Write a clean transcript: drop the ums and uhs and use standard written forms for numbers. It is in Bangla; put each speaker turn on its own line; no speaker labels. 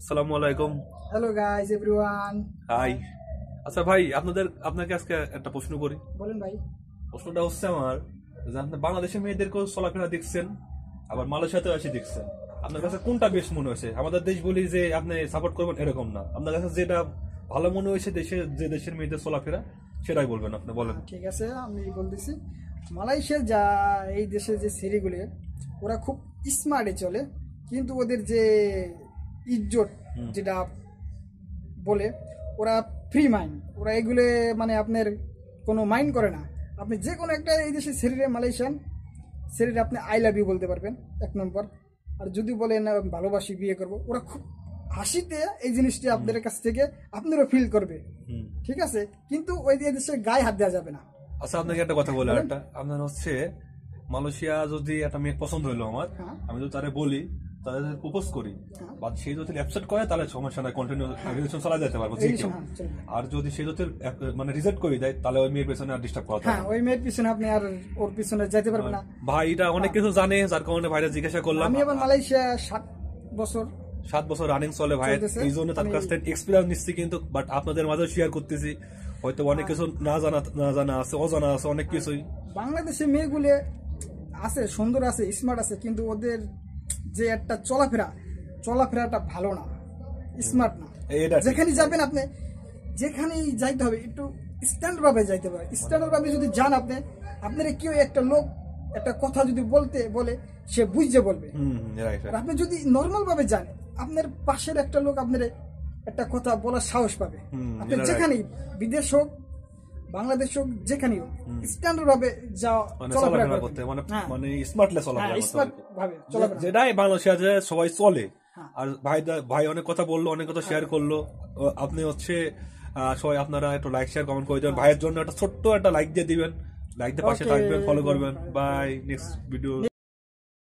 আসসালামু আলাইকুম।
Hello guys everyone.
হাই। আচ্ছা ভাই, আপনাকে আজকে একটা প্রশ্ন করি।
বলেন ভাই।
প্রশ্নটা হচ্ছে আমার, যে আপনি বাংলাদেশের মেয়েদেরকেও চলাফেরা দেখছেন, আবার মালয়েশিয়াতেও এসে দেখছেন, আপনার কাছে কোনটা বেশ মনে হয়েছে? আমাদের দেশ বলি যে আপনি সাপোর্ট করবেন এরকম না, আপনার কাছে যেটা ভালো মনে হয়েছে দেশের মেয়েদের চলাফেরা সেটাই বলবেন, আপনি বলেন।
ঠিক আছে, আমি বলতেছি মালয়েশিয়ার যা এই দেশের যে সিরিগুলি ওরা খুব স্মার্টে চলে, কিন্তু ওদের যে ইজ্জত যেটা বলে ওরা ফ্রি মাইন্ড, ওরা এগুলো মানে আপনার কোনো মাইন্ড করে না। আপনি যে কোনো একটা এই দেশের শরীরে মালয়েশিয়ান শরীরে আপনি আই লাভ ইউ বলতে পারবেন এক নম্বর। আর যদি বলেন ভালোবাসি বিয়ে করব, ওরা খুব হাসিতে এই জিনিসটি আপনাদের কাছ থেকে আপনারও ফিল করবে, ঠিক আছে? কিন্তু ওই দিয়ে দেশে গায়ে হাত দেওয়া যাবে না।
আচ্ছা, আপনাকে একটা কথা বলে, একটা আপনার হচ্ছে মালয়েশিয়া যদি একটা মেয়ে পছন্দ হইলো আমার, আমি যদি তারে বলি, তাদের প্রপোজ করি, বা সে যদি অ্যাকসেপ্ট করে তাহলে সমস্যা নাই, কন্টিনিউ রিলেশন চালা যেতে পারবো যে কেউ। আর যদি সে যদি মানে রিজেক্ট করে দেয় তাহলে ওই মেয়ের পেছনে আর ডিস্টার্ব করা
হ্যাঁ, ওই মেয়ের পিছনে আপনি আর ওর পিছনে যেতে পারবেন না।
ভাই এটা অনেক কিছু জানে, যার কারণে ভাইরা জিজ্ঞাসা করলাম।
আমি আবার মালয়েশিয়া
7 বছর রানিং চলে ভাই, এই জন্য তার কাছ থেকে এক্সপিরিয়েন্স নিচ্ছি, কিন্তু বাট আপনাদের মাঝে শেয়ার করতেছি। হয়তো অনেক কিছু না জানা আছে, অজানা আছে অনেক কিছুই।
বাংলাদেশে মেয়েগুলো আছে, সুন্দর আছে, স্মার্ট আছে, কিন্তু ওদের যে একটা চলাফেরাটা ভালো না, স্মার্ট না। যেখানে যাবেন আপনি, যেখানেই যাইতে হবে একটু স্ট্যান্ডার্ড ভাবে যাইতে হবে। স্ট্যান্ডার্ড ভাবে যদি যান আপনি, আপনারা কেউ একটা লোক একটা কথা যদি বলে সে বুঝে বলবে। আর আপনি যদি নর্মাল ভাবে যান, আপনার পাশের একটা লোক আপনার একটা কথা বলার সাহস পাবে। আপনি যেখানেই, বিদেশ হোক বাংলাদেশ হোক, যেখানেই হোক, স্ট্যান্ডার্ড ভাবে
চলাফেরা করতে, মানে স্মার্টলি চলাফেরা, যেটাই বাংলাদেশে সবাই চলে। আর ভাই অনেক কথা বললো, অনেক কথা শেয়ার করলো। আপনি হচ্ছে সবাই আপনারা একটু লাইক শেয়ার কমেন্ট করে দেবেন, ভাইয়ের জন্য একটা ছোট্ট একটা লাইক দিয়ে দিবেন, লাইক দিয়ে পাশে থাকবেন, ফলো করবেন। Bye, next video.